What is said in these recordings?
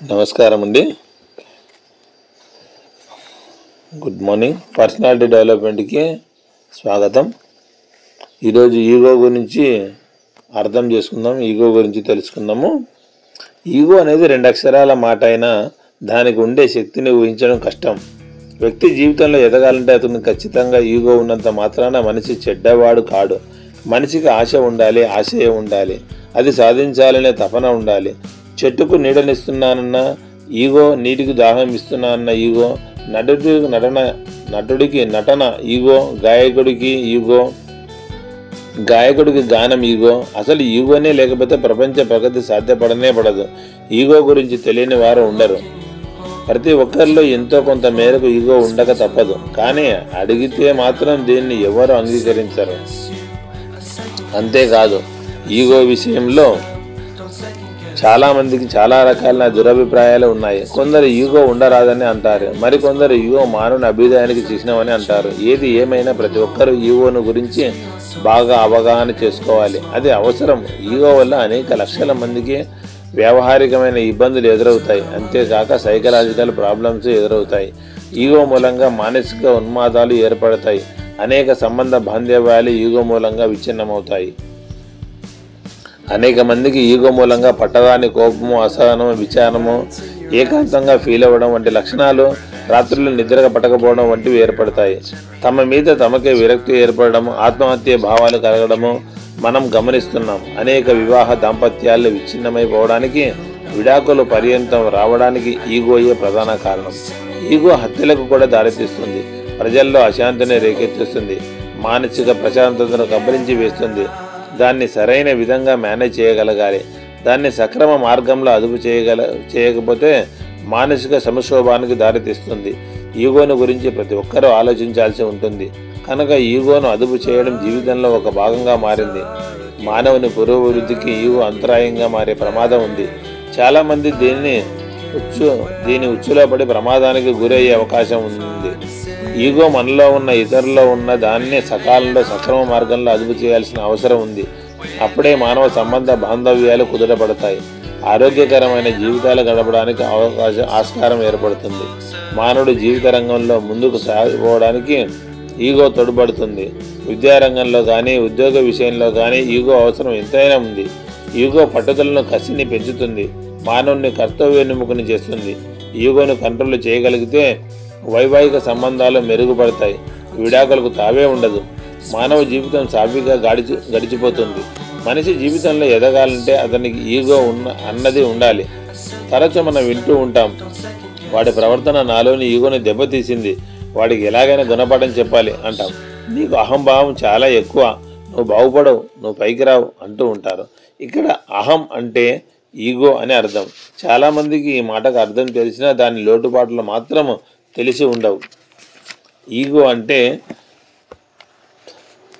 నమస్కారం అండి. Good morning. Personality డెవలప్మెంట్కి స్వాగతం. ఈరోజు ఈగో గురించి అర్థం చేసుకుందాం, ఈగో గురించి తెలుసుకుందాము. ఈగో అనేది 2 అక్షరాల మాట అయినా దానికి ఉండే శక్తిని ఊహించడం కష్టం. వ్యక్తి జీవితంలో ఎదగాలంటే అతనికి ఖచ్చితంగా ఈగో ఉన్నంత మాత్రాన మనిషి చెడ్డవాడు కాడు. మనిషికి ఆశ ఉండాలి, ఆశయం ఉండాలి, అది సాధించాలనే తపన ఉండాలి. చెట్టుకు నీడనిస్తున్నానన్న ఈగో, నీటికి దాహం ఇస్తున్నానన్న ఈగో, నటుడికి నటన ఈగో, గాయకుడికి గానం ఈగో. అసలు ఈగోనే లేకపోతే ప్రపంచ ప్రగతి సాధ్యపడనే పడదు. ఈగో గురించి తెలియని వారు ఉండరు. ప్రతి ఒక్కరిలో ఎంతో కొంత మేరకు ఈగో ఉండక తప్పదు. కానీ అడిగితే మాత్రం దీన్ని ఎవరు అంగీకరించరు. అంతేకాదు, ఈగో విషయంలో చాలా మందికి చాలా రకాల దురభిప్రాయాలు ఉన్నాయి. కొందరు ఈగో ఉండరాదని అంటారు, మరికొందరు ఈగో మానవుని అభ్యుదయానికి చిహ్నమని అంటారు. ఏది ఏమైనా ప్రతి ఒక్కరూ ఈగోను గురించి బాగా అవగాహన చేసుకోవాలి. అది అవసరం. ఈగో వల్ల అనేక లక్షల మందికి వ్యావహారికమైన ఇబ్బందులు ఎదురవుతాయి. అంతేకాక సైకలాజికల్ ప్రాబ్లమ్స్ ఎదురవుతాయి. ఈగో మూలంగా మానసిక ఉన్మాదాలు ఏర్పడతాయి. అనేక సంబంధ బాంధవ్యాలు ఈగో మూలంగా విచ్ఛిన్నమవుతాయి. అనేక మందికి ఈగో మూలంగా పట్టరాని కోపము, అసహనము, విచారము, ఏకాంతంగా ఫీల్ అవ్వడం వంటి లక్షణాలు, రాత్రులు నిద్రగా పట్టకపోవడం వంటివి ఏర్పడతాయి. తమ మీద తమకే విరక్తి ఏర్పడడం, ఆత్మహత్య భావాలు కలగడము మనం గమనిస్తున్నాం. అనేక వివాహ దాంపత్యాలు విచ్ఛిన్నమైపోవడానికి, విడాకులు పర్యంతం రావడానికి ఈగోయే ప్రధాన కారణం. ఈగో హత్యలకు కూడా దారితీస్తుంది. ప్రజల్లో అశాంతిని రేకెత్తిస్తుంది. మానసిక ప్రశాంతతను కబలించి వేస్తుంది. దాన్ని సరైన విధంగా మేనేజ్ చేయగలగాలి. దాన్ని సక్రమ మార్గంలో అదుపు చేయకపోతే మానసిక సంక్షోభానికి దారితీస్తుంది. ఈగోను గురించి ప్రతి ఒక్కరూ ఆలోచించాల్సి ఉంటుంది. కనుక ఈగోను అదుపు చేయడం జీవితంలో ఒక భాగంగా మారింది. మానవుని పురోభివృద్ధికి ఈగో అంతరాయంగా మారే ప్రమాదం ఉంది. చాలామంది దీని ఉచ్చులో పడి ప్రమాదానికి గురయ్యే అవకాశం ఉంది. ఈగో మనలో ఉన్న, ఇతరుల్లో ఉన్న దాన్ని సకాలంలో సక్రమ మార్గంలో అదుపు చేయాల్సిన అవసరం ఉంది. అప్పుడే మానవ సంబంధ బాంధవ్యాలు కుదుటపడతాయి. ఆరోగ్యకరమైన జీవితాలు గడపడానికి ఆస్కారం ఏర్పడుతుంది. మానవుడి జీవిత రంగంలో ముందుకు సాగిపోవడానికి ఈగో తోడ్పడుతుంది. విద్యారంగంలో కానీ, ఉద్యోగ విషయంలో కానీ ఈగో అవసరం ఎంతైనా ఉంది. ఈగో పట్టుదలను, కసిని పెంచుతుంది. మానవుని కర్తవ్యోన్ముఖుని చేస్తుంది. ఈగోను కంట్రోల్ చేయగలిగితే వైవాహిక సంబంధాలు మెరుగుపడతాయి. విడాకులకు తావే ఉండదు. మానవ జీవితం సాఫీగా గడిచిపోతుంది. మనిషి జీవితంలో ఎదగాలంటే అతనికి ఈగో అన్నది ఉండాలి. తరచు మనం వింటూ ఉంటాం, వాడి ప్రవర్తన నాలోని ఈగోని దెబ్బతీసింది, వాడికి ఎలాగైనా గుణపాఠం చెప్పాలి అంటాం. నీకు అహంభావం చాలా ఎక్కువ, నువ్వు బాగుపడవు, నువ్వు పైకి రావు అంటూ ఉంటారు. ఇక్కడ అహం అంటే ఈగో అని అర్థం. చాలామందికి ఈ మాటకు అర్థం తెలిసినా దాని లోటుపాట్లు మాత్రం తెలిసి ఉండవు.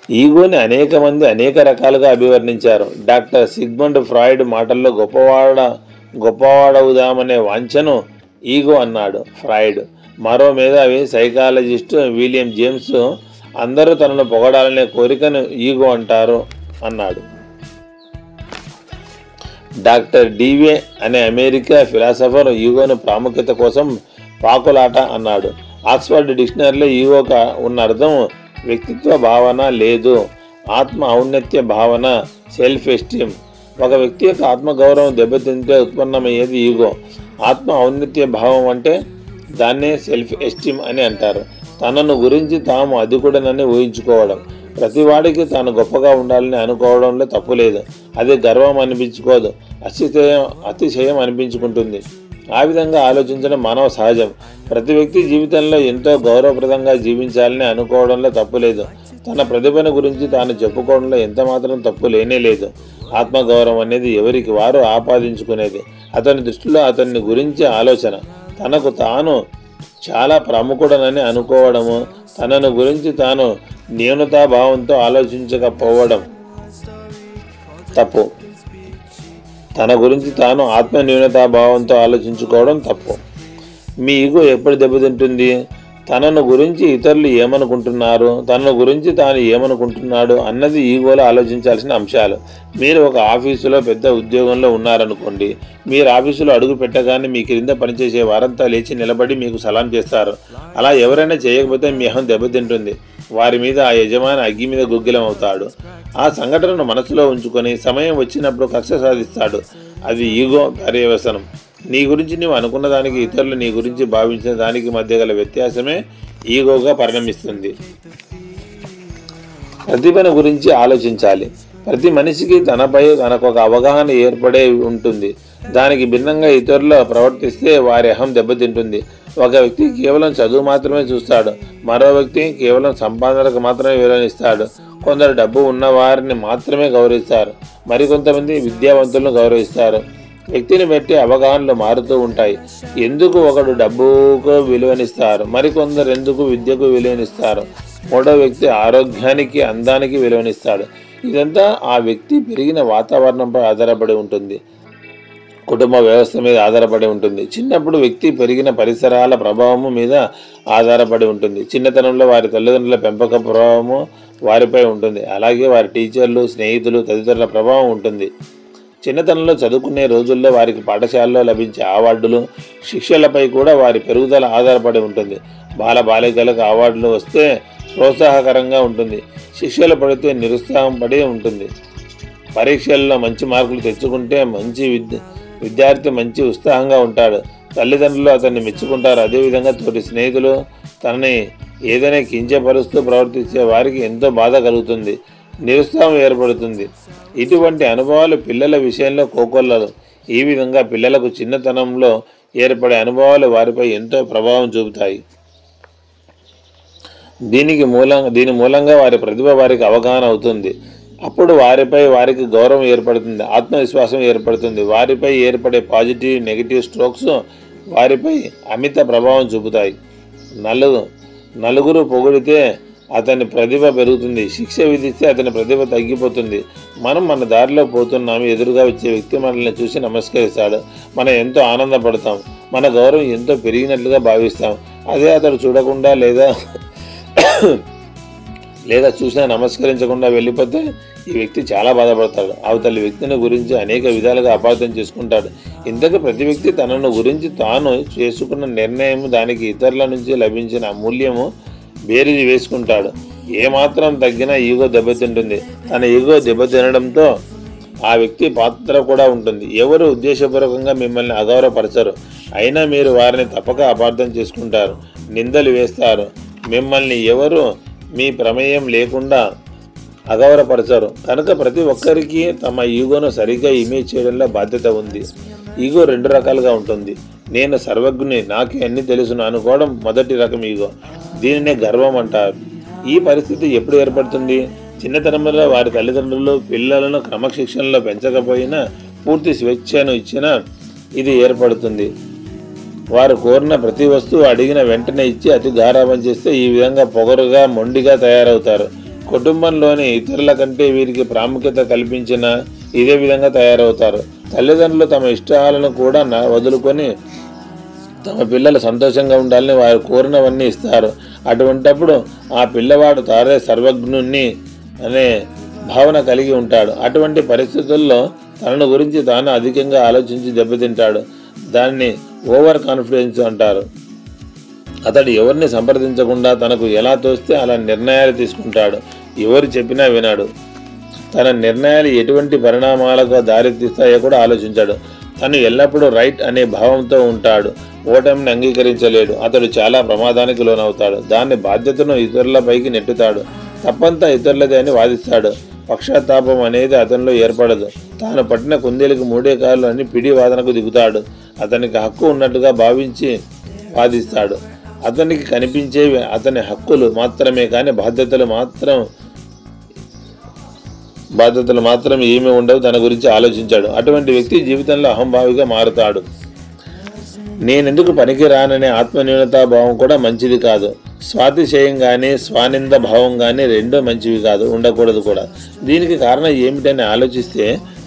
ఈగోని అనేక మంది అనేక రకాలుగా అభివర్ణించారు. డాక్టర్ సిగ్మండ్ ఫ్రాయిడ్ మాటల్లో గొప్పవాడవుదామనే వాంఛను ఈగో అన్నాడు ఫ్రాయిడ్. మరో మేధావి సైకాలజిస్ట్ విలియం జేమ్స్ అందరూ తనను పొగడాలనే కోరికను ఈగో అంటారు అన్నాడు. డాక్టర్ డివే అనే అమెరికా ఫిలాసఫర్ ఈగోను ప్రాముఖ్యత కోసం పాకులాట అన్నాడు. ఆక్స్ఫర్డ్ డిక్షనరీలో ఈగోగా ఉన్న అర్థం వ్యక్తిత్వ భావన లేదు, ఆత్మ ఔన్నత్య భావన, సెల్ఫ్ ఎస్టీమ్. ఒక వ్యక్తి యొక్క ఆత్మగౌరవం దెబ్బతింటే ఉత్పన్నమయ్యేది ఈగో. ఆత్మ ఔన్నత్య భావం అంటే దాన్నే సెల్ఫ్ ఎస్టీమ్ అని అంటారు. తనను గురించి తాము అధికుడనని ఊహించుకోవడం. ప్రతివాడికి తాను గొప్పగా ఉండాలని అనుకోవడంలో తప్పు లేదు. అది గర్వం అనిపించుకోదు, అతిశయం అనిపించుకుంటుంది. ఆ విధంగా ఆలోచించడం మానవ సహజం. ప్రతి వ్యక్తి జీవితంలో ఎంతో గౌరవప్రదంగా జీవించాలని అనుకోవడంలో తప్పు లేదు. తన ప్రతిభను గురించి తాను చెప్పుకోవడంలో ఎంత మాత్రం తప్పు లేనే లేదు. ఆత్మగౌరవం అనేది ఎవరికి వారు ఆపాదించుకునేది. అతని దృష్టిలో అతన్ని గురించి ఆలోచన. తనకు తాను చాలా ప్రముఖుడనని అనుకోవడము, తనను గురించి తాను న్యూనతాభావంతో ఆలోచించకపోవడం తప్పు. తన గురించి తాను ఆత్మ న్యూనతాభావంతో ఆలోచించుకోవడం తప్పు. మీ ఈగో ఎప్పుడు దెబ్బతింటుంది? తనను గురించి ఇతరులు ఏమనుకుంటున్నారు, తనను గురించి తాను ఏమనుకుంటున్నాడు అన్నది ఈగోలో ఆలోచించాల్సిన అంశాలు. మీరు ఒక ఆఫీసులో పెద్ద ఉద్యోగంలో ఉన్నారనుకోండి. మీరు ఆఫీసులో అడుగు పెట్టగానే మీ క్రింద పనిచేసే వారంతా లేచి నిలబడి మీకు సలాం చేస్తారు. అలా ఎవరైనా చేయకపోతే మీ అహం దెబ్బతింటుంది. వారి మీద ఆ యజమాని అగ్గి మీద గుగ్గిలం అవుతాడు. ఆ సంఘటనను మనసులో ఉంచుకొని సమయం వచ్చినప్పుడు కక్ష సాధిస్తాడు. అది ఈగో పర్యవసనం. నీ గురించి నీవు అనుకున్న దానికి ఇతరులు నీ గురించి భావించిన దానికి మధ్య గల వ్యత్యాసమే ఈగోగా పరిణమిస్తుంది. ప్రతిభను గురించి ఆలోచించాలి. ప్రతి మనిషికి తనపై తనకొక అవగాహన ఏర్పడే ఉంటుంది. దానికి భిన్నంగా ఇతరులు ప్రవర్తిస్తే వారి అహం దెబ్బతింటుంది. ఒక వ్యక్తి కేవలం చదువు మాత్రమే చూస్తాడు, మరో వ్యక్తి కేవలం సంపాదనకు మాత్రమే విలువనిస్తాడు. కొందరు డబ్బు ఉన్న వారిని మాత్రమే గౌరవిస్తారు, మరికొంతమంది విద్యావంతులను గౌరవిస్తారు. వ్యక్తిని బట్టి అవగాహనలు మారుతూ ఉంటాయి. ఎందుకు ఒకడు డబ్బుకు విలువనిస్తారు, మరికొందరు ఎందుకు విద్యకు విలువనిస్తారు, మూడో వ్యక్తి ఆరోగ్యానికి అందానికి విలువనిస్తాడు. ఇదంతా ఆ వ్యక్తి పెరిగిన వాతావరణంపై ఆధారపడి ఉంటుంది, కుటుంబ వ్యవస్థ మీద ఆధారపడి ఉంటుంది. చిన్నప్పుడు వ్యక్తి పెరిగిన పరిసరాల ప్రభావము మీద ఆధారపడి ఉంటుంది. చిన్నతనంలో వారి తల్లిదండ్రుల పెంపక ప్రభావము వారిపై ఉంటుంది. అలాగే వారి టీచర్లు, స్నేహితులు, తదితరుల ప్రభావం ఉంటుంది. చిన్నతనంలో చదువుకునే రోజుల్లో వారికి పాఠశాలలో లభించే అవార్డులు, శిక్షలపై కూడా వారి పెరుగుదల ఆధారపడి ఉంటుంది. బాలికలకు అవార్డులు వస్తే ప్రోత్సాహకరంగా ఉంటుంది, శిక్షలు పడితే నిరుత్సాహం పడి ఉంటుంది. పరీక్షల్లో మంచి మార్కులు తెచ్చుకుంటే విద్యార్థి మంచి ఉత్సాహంగా ఉంటాడు, తల్లిదండ్రులు అతన్ని మెచ్చుకుంటారు. అదేవిధంగా తోటి స్నేహితులు తనని ఏదైనా కించపరుస్తూ ప్రవర్తించే వారికి ఎంతో బాధ కలుగుతుంది, నిరుత్సాహం ఏర్పడుతుంది. ఇటువంటి అనుభవాలు పిల్లల విషయంలో కోకొల్లలు. ఈ విధంగా పిల్లలకు చిన్నతనంలో ఏర్పడే అనుభవాలు వారిపై ఎంతో ప్రభావం చూపుతాయి. దీని మూలంగా వారి ప్రతిభ వారికి అవగాహన అవుతుంది. అప్పుడు వారికి గౌరవం ఏర్పడుతుంది, ఆత్మవిశ్వాసం ఏర్పడుతుంది. వారిపై ఏర్పడే పాజిటివ్, నెగిటివ్ స్ట్రోక్స్ వారిపై అమిత ప్రభావం చూపుతాయి. నలుగురు పొగిడితే అతని ప్రతిభ పెరుగుతుంది, శిక్ష విధిస్తే అతని ప్రతిభ తగ్గిపోతుంది. మనం మన దారిలో పోతున్నాము, ఎదురుగా వచ్చే వ్యక్తి మనల్ని చూసి నమస్కరిస్తాడు, మనం ఎంతో ఆనందపడతాం, మన గౌరవం ఎంతో పెరిగినట్లుగా భావిస్తాం. అదే అతడు చూడకుండా లేదా చూసినా నమస్కరించకుండా వెళ్ళిపోతే ఈ వ్యక్తి చాలా బాధపడతాడు. అవతలి వ్యక్తిని గురించి అనేక విధాలుగా అపార్థం చేసుకుంటాడు. ఇంతకు ప్రతి వ్యక్తి తనను గురించి తాను చేసుకున్న నిర్ణయం, దానికి ఇతరుల నుంచి లభించిన మూల్యము బేరీజు వేసుకుంటాడు. ఏమాత్రం తగ్గినా ఈగో దెబ్బతింటుంది. తన ఈగో దెబ్బతినడంతో ఆ వ్యక్తి పాత్ర కూడా ఉంటుంది. ఎవరు ఉద్దేశపూర్వకంగా మిమ్మల్ని అగౌరవపరచరు, అయినా మీరు వారిని తప్పక అపార్థం చేసుకుంటారు, నిందలు వేస్తారు. మిమ్మల్ని ఎవరు మీ ప్రమేయం లేకుండా అగౌరవపరచరు. కనుక ప్రతి ఒక్కరికి తమ ఈగోను సరిగ్గా ఇమేజ్ చేయడంలో బాధ్యత ఉంది. ఈగో రెండు రకాలుగా ఉంటుంది. నేను సర్వజ్ఞుని, నాకే అన్ని తెలుసును అనుకోవడం మొదటి రకం ఈగో. దీనినే గర్వం అంటారు. ఈ పరిస్థితి ఎప్పుడు ఏర్పడుతుంది? చిన్నతనంలో వారి తల్లిదండ్రులు పిల్లలను క్రమశిక్షణలో పెంచకపోయినా, పూర్తి స్వేచ్ఛను ఇచ్చినా ఇది ఏర్పడుతుంది. వారు కోరిన ప్రతి వస్తువు అడిగిన వెంటనే ఇచ్చి అతి గారాబం చేస్తే ఈ విధంగా పొగరుగా, మొండిగా తయారవుతారు. కుటుంబంలోని ఇతరుల కంటే వీరికి ప్రాముఖ్యత కల్పించిన ఇదే విధంగా తయారవుతారు. తల్లిదండ్రులు తమ ఇష్టాలను కూడా వదులుకొని తమ పిల్లలు సంతోషంగా ఉండాలని వారు కోరినవన్నీ ఇస్తారు. అటువంటప్పుడు ఆ పిల్లవాడు తారే సర్వజ్ఞుణ్ణి అనే భావన కలిగి ఉంటాడు. అటువంటి పరిస్థితుల్లో తనను గురించి తాను అధికంగా ఆలోచించి దెబ్బతింటాడు. దాన్ని ఓవర్ కాన్ఫిడెన్స్ అంటారు. అతడు ఎవరిని సంప్రదించకుండా తనకు ఎలా తోస్తే అలా నిర్ణయాలు తీసుకుంటాడు. ఎవరు చెప్పినా వినాడు. తన నిర్ణయాలు ఎటువంటి పరిణామాలకు దారితీస్తాయో కూడా ఆలోచించాడు. తను ఎల్లప్పుడూ రైట్ అనే భావంతో ఉంటాడు. ఓటమిని అంగీకరించలేడు. అతడు చాలా ప్రమాదానికి లోనవుతాడు. దాని బాధ్యతను ఇతరులపైకి నెట్టుతాడు. తప్పంతా ఇతరులదే అని వాదిస్తాడు. పక్షాతాపం అనేది అతనిలో ఏర్పడదు. తాను పట్టిన కుందేలకు మూడే కాళ్ళు అని పిడి వాదనకు దిగుతాడు. అతనికి హక్కు ఉన్నట్టుగా భావించి వాదిస్తాడు. అతనికి కనిపించేవి అతని హక్కులు మాత్రమే, కానీ బాధ్యతలు మాత్రం ఏమీ ఉండవు. తన గురించి ఆలోచించాడు. అటువంటి వ్యక్తి జీవితంలో అహంభావిగా మారుతాడు. నేనెందుకు పనికి రాననే ఆత్మన్యూనతాభావం కూడా మంచిది కాదు. స్వాతిశయం కానీ స్వానింద భావం కానీ రెండూ మంచివి కాదు, ఉండకూడదు కూడా. దీనికి కారణం ఏమిటని ఆలోచిస్తే,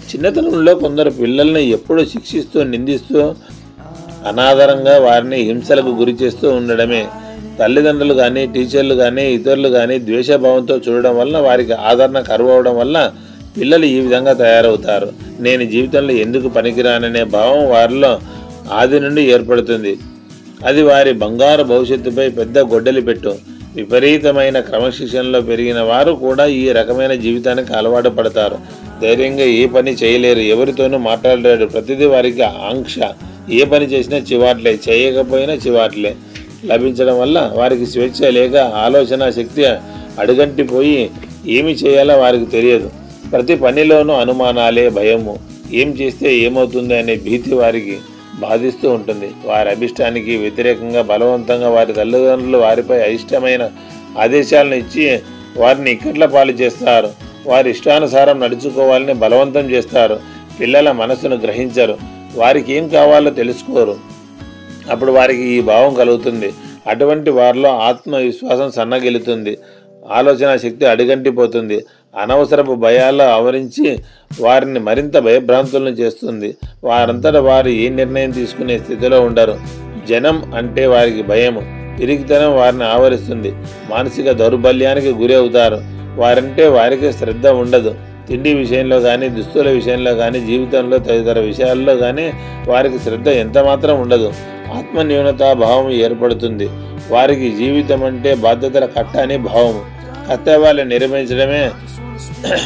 చిన్నతనంలో కొందరు పిల్లల్ని ఎప్పుడూ శిక్షిస్తూ, నిందిస్తూ, అనాదరంగా వారిని హింసలకు గురి చేస్తూ ఉండడమే. తల్లిదండ్రులు కానీ, టీచర్లు కానీ, ఇతరులు కానీ ద్వేషభావంతో చూడడం వల్ల వారికి ఆదరణ కరువవడం వల్ల పిల్లలు ఈ విధంగా తయారవుతారు. నేను జీవితంలో ఎందుకు పనికిరాననే భావం వారిలో ఆది నుండి ఏర్పడుతుంది. అది వారి బంగారు భవిష్యత్తుపై పెద్ద గొడ్డలి పెట్టు. విపరీతమైన క్రమశిక్షణలో పెరిగిన వారు కూడా ఈ రకమైన జీవితానికి అలవాటు పడతారు. ధైర్యంగా ఏ పని చేయలేరు, ఎవరితోనూ మాట్లాడలేరు. ప్రతిదీ వారికి ఆంక్ష. ఏ పని చేసినా చివాట్లే, చేయకపోయినా చివాట్లే లభించడం వల్ల వారికి స్వేచ్ఛ లేక ఆలోచన శక్తి అడుగంటిపోయి ఏమి చేయాలో వారికి తెలియదు. ప్రతి పనిలోనూ అనుమానాలే, భయము, ఏం చేస్తే ఏమవుతుంది అనే భీతి వారికి బాధిస్తూ ఉంటుంది. వారి అభిష్టానికి వ్యతిరేకంగా బలవంతంగా వారి తల్లిదండ్రులు వారిపై అయిష్టమైన ఆదేశాలను ఇచ్చి వారిని ఇక్కట్ల పాలు చేస్తారు. వారి ఇష్టానుసారం నడుచుకోవాలని బలవంతం చేస్తారు. పిల్లల మనసును గ్రహించరు, వారికి ఏం కావాలో తెలుసుకోరు. అప్పుడు వారికి ఈ భావం కలుగుతుంది. అటువంటి వారిలో ఆత్మవిశ్వాసం సన్నగిలుతుంది, ఆలోచన శక్తి అడుగంటిపోతుంది. అనవసరపు భయాలు ఆవరించి వారిని మరింత భయభ్రాంతులను చేస్తుంది. వారంతటా వారు ఏ నిర్ణయం తీసుకునే స్థితిలో ఉండరు. జనం అంటే వారికి భయము, పిరికితనం వారిని ఆవరిస్తుంది. మానసిక దౌర్బల్యానికి గురి అవుతారు. వారంటే వారికి శ్రద్ధ ఉండదు. తిండి విషయంలో కానీ, దుస్తుల విషయంలో కానీ, జీవితంలో తదితర విషయాల్లో కానీ వారికి శ్రద్ధ ఎంతమాత్రం ఉండదు. ఆత్మన్యూనతా భావం ఏర్పడుతుంది. వారికి జీవితం అంటే బాధ్యతల కట్ట అని భావము, కర్తవ్యాలు నిర్వహించడమే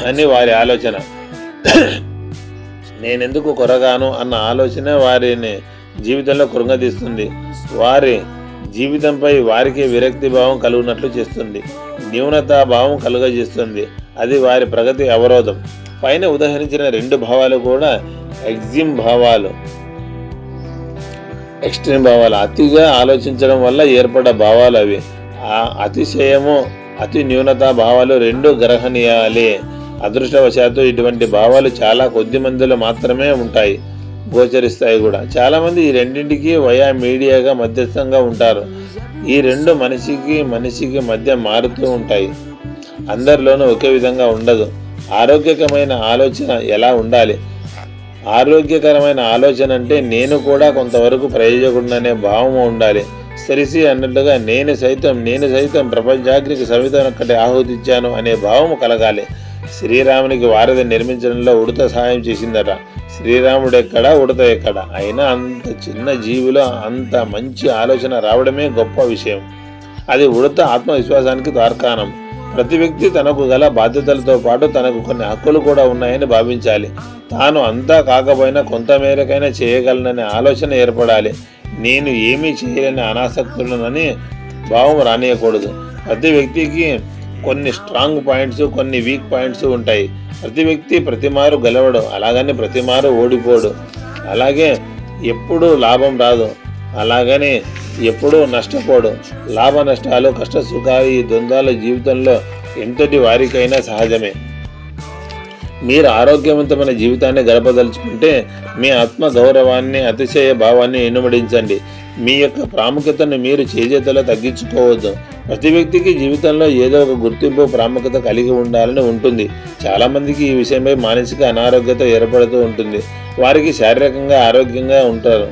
అని వారి ఆలోచన. నేనెందుకు కొరగాను అన్న ఆలోచన వారిని జీవితంలో కృంగదీస్తుంది. వారి జీవితంపై వారికి విరక్తి భావం కలుగునట్లు చేస్తుంది, న్యూనతా భావం కలుగజేస్తుంది. అది వారి ప్రగతి అవరోధం. పైన ఉదాహరించిన రెండు భావాలు కూడా ఎక్స్ట్రీమ్ భావాలు. అతిగా ఆలోచించడం వల్ల ఏర్పడ్డ భావాలు అవి. ఆ అతిశయము, అతి న్యూనతా భావాలు రెండు గ్రహణీయాలే. అదృష్టవశాత్తు ఇటువంటి భావాలు చాలా కొద్ది మందిలో మాత్రమే ఉంటాయి, గోచరిస్తాయి కూడా. చాలామంది ఈ రెండింటికి వయా మీడియాగా మధ్యస్థంగా ఉంటారు. ఈ రెండు మనిషికి మధ్య మారుతూ ఉంటాయి. అందరిలోనూ ఒకే విధంగా ఉండదు. ఆరోగ్యకరమైన ఆలోచన ఎలా ఉండాలి? ఆరోగ్యకరమైన ఆలోచన అంటే నేను కూడా కొంతవరకు ప్రయోజకుడిననే భావం ఉండాలి. సరిసి అన్నట్లుగా నేను సైతం ప్రపంచాగ్నికి సవితనొక్కటి ఆహుతిచ్చాను అనే భావము కలగాలి. శ్రీరామునికి వారధి నిర్మించడంలో ఉడత సహాయం చేసిందట. శ్రీరాముడు ఎక్కడా, ఉడత ఎక్కడా. అయినా అంత చిన్న జీవిలో అంత మంచి ఆలోచన రావడమే గొప్ప విషయం. అది ఉడత ఆత్మవిశ్వాసానికి తార్కాణం. ప్రతి వ్యక్తి తనకు గల బాధ్యతలతో పాటు తనకు కొన్ని హక్కులు కూడా ఉన్నాయని భావించాలి. తాను అంతా కాకపోయినా కొంతమేరకైనా చేయగలననే ఆలోచన ఏర్పడాలి. నేను ఏమీ చేయలేని అనాసక్తులనని భావం రానియకూడదు. ప్రతి వ్యక్తికి కొన్ని స్ట్రాంగ్ పాయింట్స్, కొన్ని వీక్ పాయింట్స్ ఉంటాయి. ప్రతి వ్యక్తి ప్రతిమారు గెలవడు, అలాగని ప్రతిమారు ఓడిపోడు. అలాగే ఎప్పుడూ లాభం రాదు, అలాగని ఎప్పుడూ నష్టపోడు. లాభ నష్టాలు, కష్ట సుఖాలు, ఈ ద్వంద్వాల జీవితంలో ఎంతటి వారికైనా సహజమే. మీరు ఆరోగ్యవంతమైన జీవితాన్ని గడపదలుచుకుంటే మీ ఆత్మ గౌరవాన్ని, అతిశయ భావాన్ని ఇనుమడించండి. మీ యొక్క ప్రాముఖ్యతను మీరు చేజేతలో తగ్గించుకోవద్దు. ప్రతి వ్యక్తికి జీవితంలో ఏదో ఒక గుర్తింపు, ప్రాముఖ్యత కలిగి ఉండాలని ఉంటుంది. చాలామందికి ఈ విషయమై మానసిక అనారోగ్యత ఏర్పడుతూ ఉంటుంది. వారికి శారీరకంగా ఆరోగ్యంగా ఉంటారు.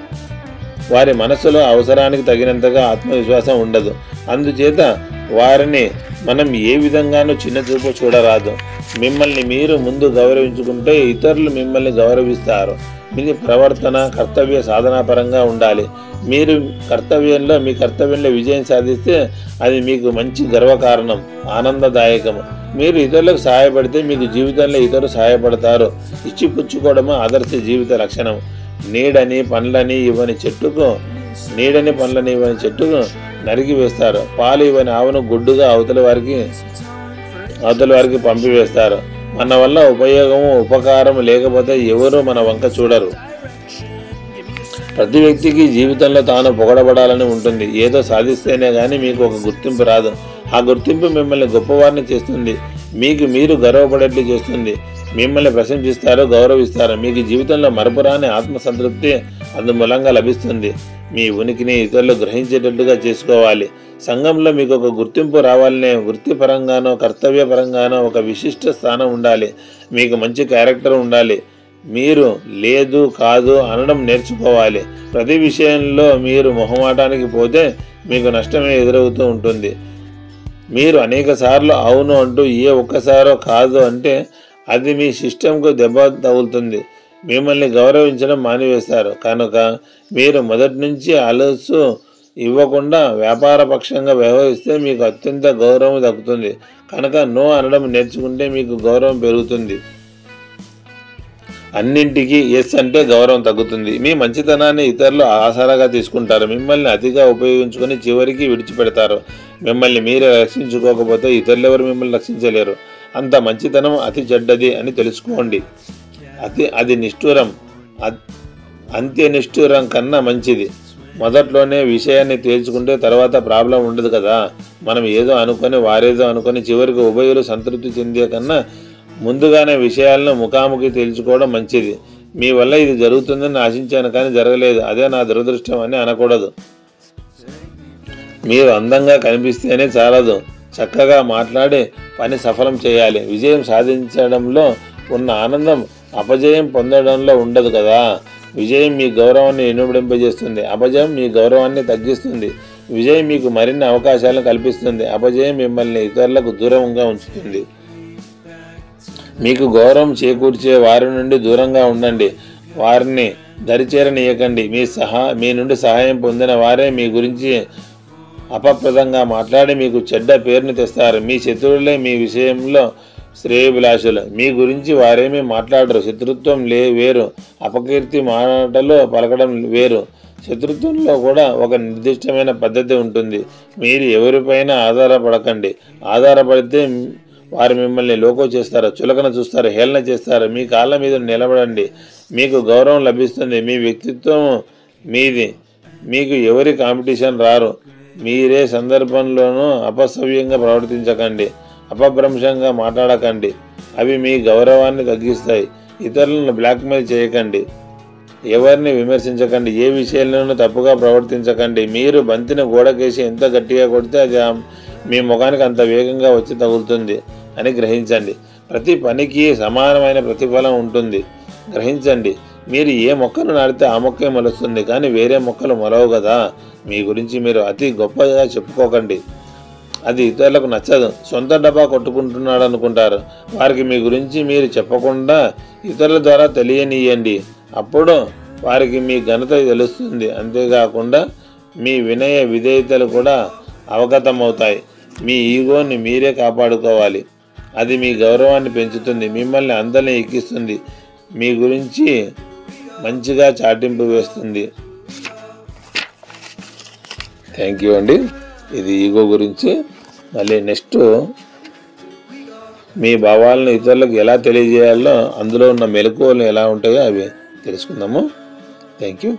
వారి మనసులో అవసరానికి తగినంతగా ఆత్మవిశ్వాసం ఉండదు. అందుచేత వారిని మనం ఏ విధంగానూ చిన్నచూపు చూడరాదు. మిమ్మల్ని మీరు ముందు గౌరవించుకుంటే ఇతరులు మిమ్మల్ని గౌరవిస్తారు. మీ ప్రవర్తన కర్తవ్య సాధనాపరంగా ఉండాలి. మీరు మీ కర్తవ్యంలో విజయం సాధిస్తే అది మీకు మంచి గర్వకారణం, ఆనందదాయకము. మీరు ఇతరులకు సహాయపడితే మీకు జీవితంలో ఇతరులు సహాయపడతారు. ఇచ్చిపుచ్చుకోవడము ఆదర్శ జీవిత లక్షణం. నీడని పండ్లని ఇవ్వని చెట్టుకు నరికి వేస్తారు. పాలు ఇవ్వని ఆవును గుడ్డుగా అవతల వారికి పంపివేస్తారు. మన వల్ల ఉపయోగము, ఉపకారం లేకపోతే ఎవరు మన వంక చూడరు. ప్రతి వ్యక్తికి జీవితంలో తాను పొగడబడాలని ఉంటుంది. ఏదో సాధిస్తేనే కానీ మీకు ఒక గుర్తింపు రాదు. ఆ గుర్తింపు మిమ్మల్ని గొప్పవారిని చేస్తుంది, మీకు మీరు గర్వపడేట్లు చేస్తుంది. మిమ్మల్ని ప్రశంసిస్తారు, గౌరవిస్తారు. మీకు జీవితంలో మరపురాని ఆత్మసంతృప్తి అందుమూలంగా లభిస్తుంది. మీ ఉనికిని ఇతరులు గ్రహించేటట్టుగా చేసుకోవాలి. సంఘంలో మీకు ఒక గుర్తింపు రావాలనే వృత్తిపరంగానో కర్తవ్యపరంగానో ఒక విశిష్ట స్థానం ఉండాలి. మీకు మంచి క్యారెక్టర్ ఉండాలి. మీరు లేదు కాదు అనడం నేర్చుకోవాలి. ప్రతి విషయంలో మీరు మొహమాటానికి పోతే మీకు నష్టమే ఎదురవుతూ ఉంటుంది. మీరు అనేక సార్లు అవును అంటూ ఒక్కసారో కాదు అంటే అది మీ సిస్టంకు దెబ్బ తగులుతుంది. మిమ్మల్ని గౌరవించడం మానివేస్తారు. కనుక మీరు మొదటి నుంచి అలసు ఇవ్వకుండా వ్యాపారపక్షంగా వ్యవహరిస్తే మీకు అత్యంత గౌరవం దక్కుతుంది. కనుక నో అనడం నేర్చుకుంటే మీకు గౌరవం పెరుగుతుంది. అన్నింటికీ ఎస్ అంటే గౌరవం తగ్గుతుంది. మీ మంచితనాన్ని ఇతరులు ఆసరాగా తీసుకుంటారు. మిమ్మల్ని అతిగా ఉపయోగించుకొని చివరికి విడిచిపెడతారు. మిమ్మల్ని మీరే రక్షించుకోకపోతే ఇతరులెవరు మిమ్మల్ని రక్షించలేరు. అంత మంచితనం అతి చెడ్డది అని తెలుసుకోండి. అది నిష్ఠూరం. అంత్య నిష్ఠూరం కన్నా మంచిది. మొదట్లోనే విషయాన్ని తేల్చుకుంటే తర్వాత ప్రాబ్లం ఉండదు కదా. మనం ఏదో అనుకొని వారేదో అనుకొని చివరికి ఉభయులు సంతృప్తి చెందే కన్నా ముందుగానే విషయాలను ముఖాముఖి తేల్చుకోవడం మంచిది. మీ వల్ల ఇది జరుగుతుందని ఆశించాను కానీ జరగలేదు, అదే నా దురదృష్టం అని అనకూడదు. మీరు అందంగా కనిపిస్తేనే చాలదు, చక్కగా మాట్లాడి పని సఫలం చేయాలి. విజయం సాధించడంలో ఉన్న ఆనందం అపజయం పొందడంలో ఉండదు కదా. విజయం మీ గౌరవాన్ని ఇనుమడింపజేస్తుంది, అపజయం మీ గౌరవాన్ని తగ్గిస్తుంది. విజయం మీకు మరిన్ని అవకాశాలను కల్పిస్తుంది, అపజయం మిమ్మల్ని ఇతరులకు దూరంగా ఉంచుతుంది. మీకు గౌరవం చేకూర్చే వారి నుండి దూరంగా ఉండండి. వారిని దరిచేరనీయకండి. మీ నుండి సహాయం పొందిన వారే మీ గురించి అపప్రదంగా మాట్లాడి మీకు చెడ్డ పేరుని తెస్తారు. మీ శత్రువులే మీ విషయంలో శ్రేయోభిలాషులు. మీ గురించి వారేమీ మాట్లాడరు. శత్రుత్వం వేరు, అపకీర్తి మాటలు పలకడం వేరు. శత్రుత్వంలో కూడా ఒక నిర్దిష్టమైన పద్ధతి ఉంటుంది. మీరు ఎవరిపైన ఆధారపడకండి. ఆధారపడితే వారు మిమ్మల్ని లోకో చేస్తారు, చులకన చూస్తారు, హేళన చేస్తారు. మీ కాళ్ళ మీద నిలబడండి, మీకు గౌరవం లభిస్తుంది. మీ వ్యక్తిత్వం మీది, మీకు ఎవరి కాంపిటీషన్ రారు. మీరే సందర్భంలోనూ అపసవ్యంగా ప్రవర్తించకండి, అపభ్రంశంగా మాట్లాడకండి. అవి మీ గౌరవాన్ని తగ్గిస్తాయి. ఇతరులను బ్లాక్మెయిల్ చేయకండి, ఎవరిని విమర్శించకండి, ఏ విషయంలోనూ తప్పుగా ప్రవర్తించకండి. మీరు బంతిని గోడకేసి ఎంత గట్టిగా కొడితే అది మీ ముఖానికి అంత వేగంగా వచ్చి తగులుతుంది అని గ్రహించండి. ప్రతి పనికి సమానమైన ప్రతిఫలం ఉంటుంది. గ్రహించండి, మీరు ఏ మొక్కను నాటితే ఆ మొక్కే మొలుస్తుంది, కానీ వేరే మొక్కలు మొలవు కదా. మీ గురించి మీరు అతి గొప్పగా చెప్పుకోకండి, అది ఇతరులకు నచ్చదు. సొంత డబ్బా కొట్టుకుంటున్నాడు అనుకుంటారు. వారికి మీ గురించి మీరు చెప్పకుండా ఇతరుల ద్వారా తెలియనీయండి. అప్పుడు వారికి మీ ఘనత తెలుస్తుంది. అంతేకాకుండా మీ వినయ విధేయతలు కూడా అవగతమవుతాయి. మీ ఈగోని మీరే కాపాడుకోవాలి. అది మీ గౌరవాన్ని పెంచుతుంది, మిమ్మల్ని అందరినీ ఎక్కిస్తుంది, మీ గురించి మంచిగా చాటింపు వేస్తుంది. థ్యాంక్ యూ అండి. ఇది ఈగో గురించి. మళ్ళీ నెక్స్ట్ మీ భావాలను ఇతరులకు ఎలా తెలియజేయాలో, అందులో ఉన్న మెలకువలు ఎలా ఉంటాయో అవి తెలుసుకుందాము. Thank you.